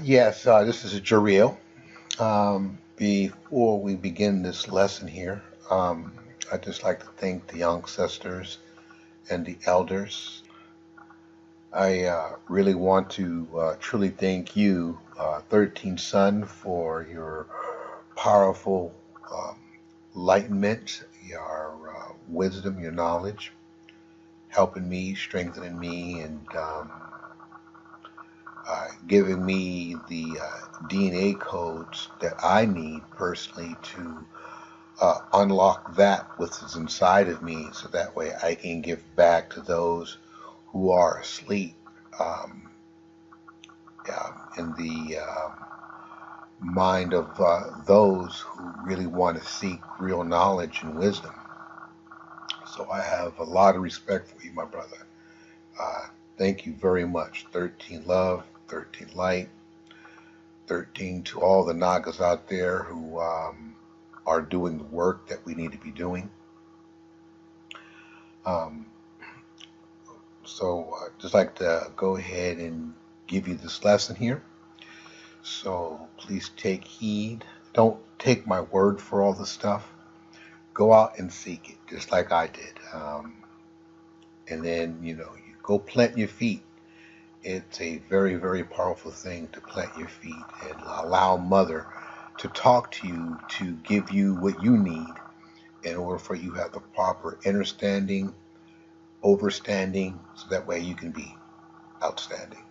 Yes, this is Jareel. Before we begin this lesson here, I'd just like to thank the ancestors and the elders. I really want to truly thank you, 13th Son, for your powerful um, enlightenment, your wisdom, your knowledge, helping me, strengthening me, and giving me the DNA codes that I need personally to unlock that which is inside of me so that way I can give back to those who are asleep in the mind of those who really want to seek real knowledge and wisdom. So I have a lot of respect for you, my brother. Uh, Thank you very much. 13 love, 13 light, 13 to all the Nagas out there who are doing the work that we need to be doing. Um, so I'd just like to go ahead and give you this lesson here. So please take heed. Don't take my word for all the stuff. Go out and seek it, just like I did. And then, you go plant your feet. It's a very, very powerful thing to plant your feet and allow Mother to talk to you, to give you what you need in order for you to have the proper understanding, overstanding, so that way you can be outstanding.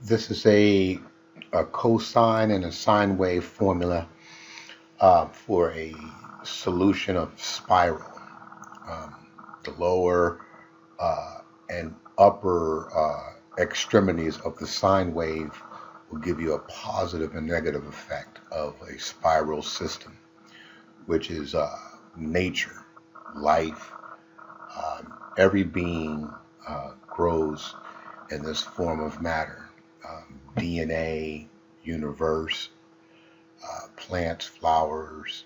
This is a cosine and a sine wave formula for a solution of spiral. Um, the lower and upper extremities of the sine wave will give you a positive and negative effect of a spiral system, which is nature, life. Every being grows in this form of matter. DNA, universe, plants, flowers.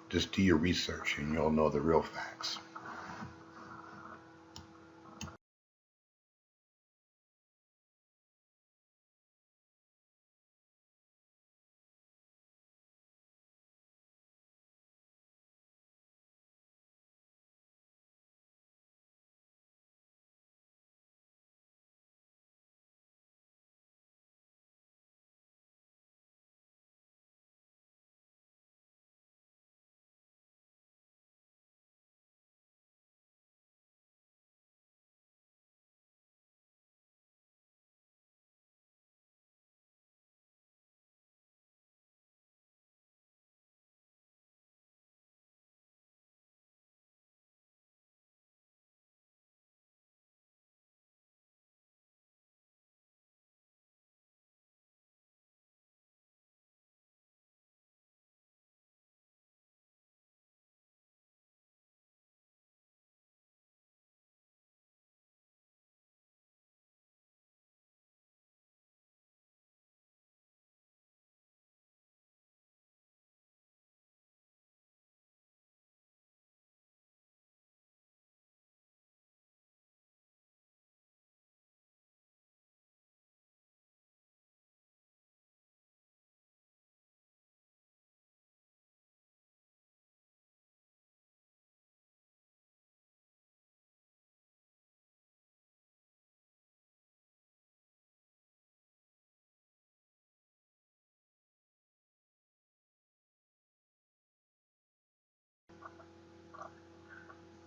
Just do your research and you'll know the real facts.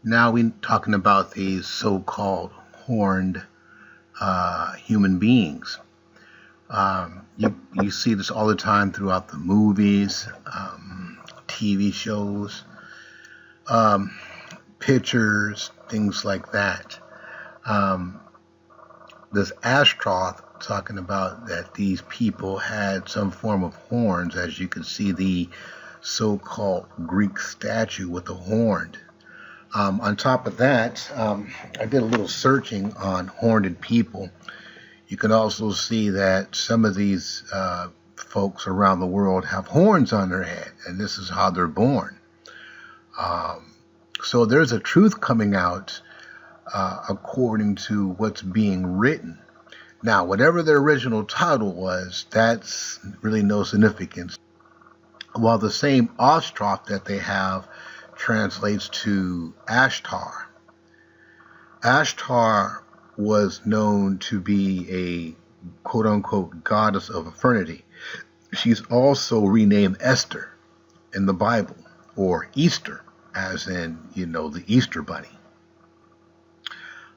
Now we're talking about these so-called horned human beings. You see this all the time throughout the movies, TV shows, um, pictures, things like that. Um, this Ashtaroth talking about that these people had some form of horns, as you can see the so-called Greek statue with the horn. On top of that, I did a little searching on horned people. You can also see that some of these folks around the world have horns on their head, and this is how they're born. So there's a truth coming out according to what's being written. Now, whatever the original title was, that's really no significance. While the same Ashtaroth that they have translates to Ashtar. Ashtar was known to be a quote-unquote goddess of eternity. She's also renamed Esther in the Bible, or Easter, as in, the Easter Bunny.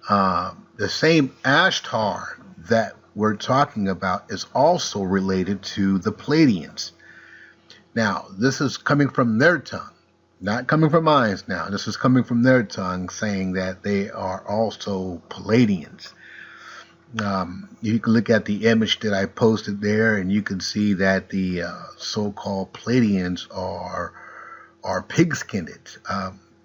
The same Ashtar that we're talking about is also related to the Pleiadians. Now, this is coming from their tongue, not coming from mine now. This is coming from their tongue, saying that they are also Pleiadians. You can look at the image that I posted there, and you can see that the so-called Pleiadians are pig-skinned.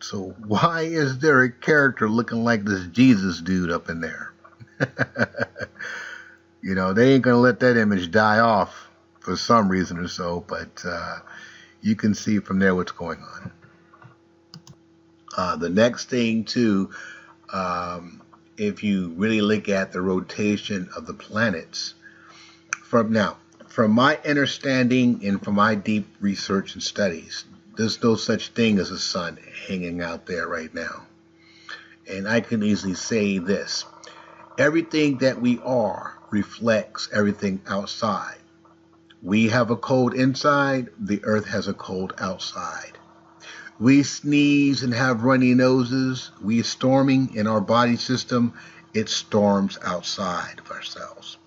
So why is there a character looking like this Jesus dude up in there? They ain't going to let that image die off for some reason or so, but you can see from there what's going on. The next thing, too, if you really look at the rotation of the planets, from my understanding and from my deep research and studies, there's no such thing as a sun hanging out there right now. And I can easily say this: everything that we are reflects everything outside. We have a cold inside, the earth has a cold outside. We sneeze and have runny noses, we are storming in our body system, it storms outside of ourselves.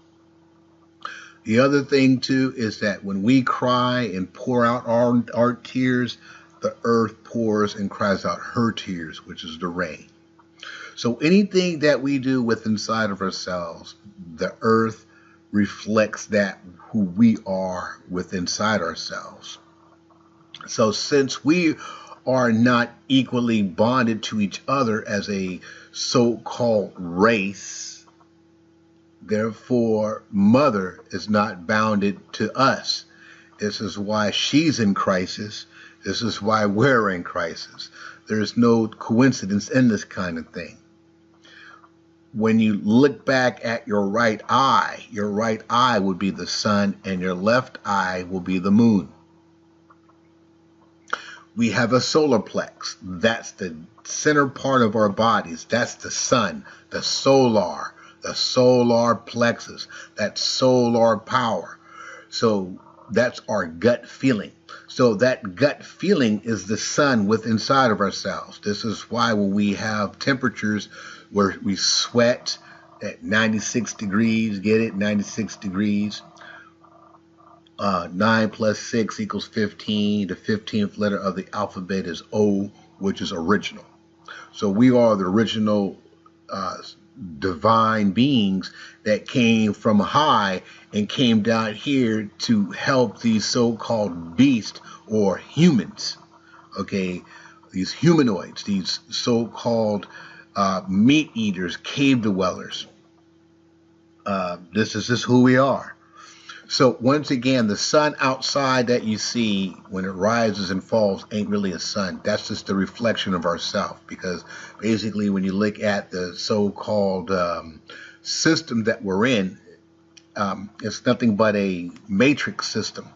The other thing too is that when we cry and pour out our tears, the earth pours and cries out her tears, which is the rain. So anything that we do with inside of ourselves, the earth reflects that who we are with inside ourselves. So since we are not equally bonded to each other as a so-called race, therefore mother is not bounded to us. This is why she's in crisis. This is why we're in crisis. There's no coincidence in this kind of thing. When you look back at your right eye would be the sun, and your left eye will be the moon. We have a solar plex. That's the center part of our bodies. That's the sun, the solar plexus, that solar power. So that's our gut feeling. So that gut feeling is the sun within inside of ourselves. This is why when we have temperatures where we sweat at 96 degrees, get it? 96 degrees. 9 plus 6 equals 15. The 15th letter of the alphabet is O, which is original. So we are the original divine beings that came from high and came down here to help these so-called beasts or humans. Okay, these humanoids, these so-called meat eaters, cave dwellers. This is who we are. So once again, the sun outside that you see when it rises and falls ain't really a sun. That's just the reflection of ourselves, because basically when you look at the so-called system that we're in, it's nothing but a matrix system.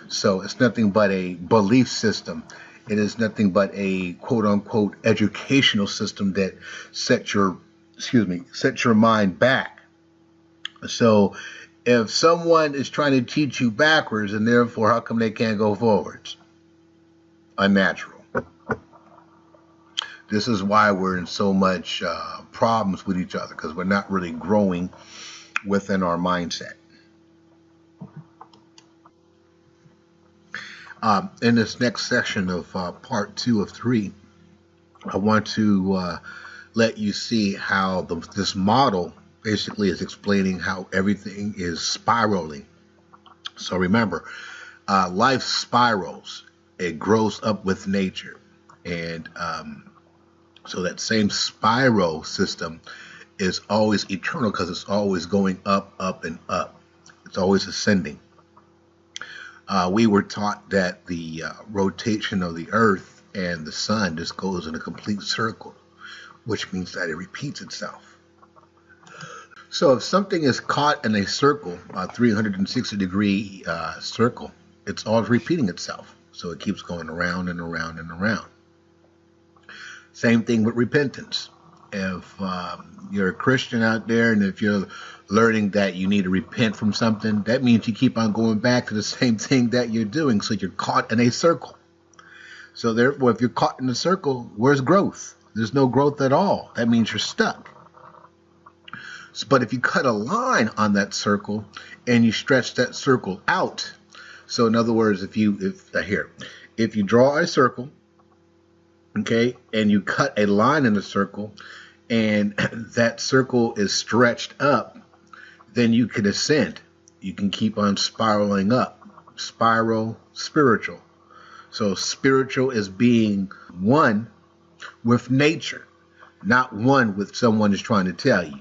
So it's nothing but a belief system. It is nothing but a quote-unquote educational system that sets your mind back. So if someone is trying to teach you backwards, and therefore how come they can't go forwards? Unnatural. This is why we're in so much problems with each other, because we're not really growing within our mindset. In this next section of part 2 of 3, I want to let you see how this model Basically, it's explaining how everything is spiraling. So remember, life spirals. It grows up with nature. And so that same spiral system is always eternal because it's always going up, up, and up. It's always ascending. We were taught that the rotation of the earth and the sun just goes in a complete circle, which means that it repeats itself. So if something is caught in a circle, a 360-degree circle, it's always repeating itself. So it keeps going around and around and around. Same thing with repentance. If you're a Christian out there and if you're learning that you need to repent from something, that means you keep on going back to the same thing that you're doing. So you're caught in a circle. So therefore, if you're caught in a circle, where's growth? There's no growth at all. That means you're stuck. But if you cut a line on that circle and you stretch that circle out, so in other words, if you draw a circle, okay, and you cut a line in the circle, and that circle is stretched up, then you can ascend. You can keep on spiraling up. Spiral, spiritual. So spiritual is being one with nature, not one with someone is trying to tell you.